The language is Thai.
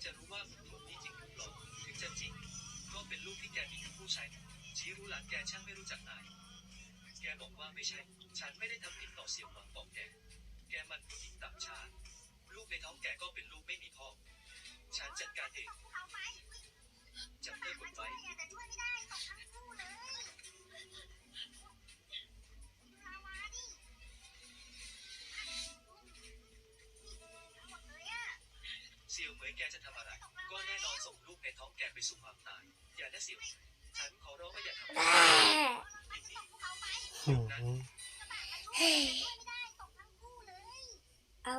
จะรู้ว่าผลนี้จริงหรือเปล่าถึงจะจริงก็เป็นลูกที่แกมีกับผู้ชายชี้รู้หลานแกช่างไม่รู้จักนายแกบอกว่าไม่ใช่ฉันไม่ได้ทำผิดต่อเสี่ยวหวังบอกแกมันผู้หญิงต่างชาติลูกในท้องแกก็เป็นลูกไม่มีพ่อฉันจัดการเองจับเธอกดไว้แต่ช่วยไม่ได้ตกทั้งคู่เลยลาวาดิหมดเลยอ่ะเสี่ยวเหมยแกจะทำอะไรก็แน่นอนส่งลูกในท้องแกไปสู่ความตายอย่านะเสี่ยวฉันขอร้องว่าอย่าทำอืมเฮ้ยเอา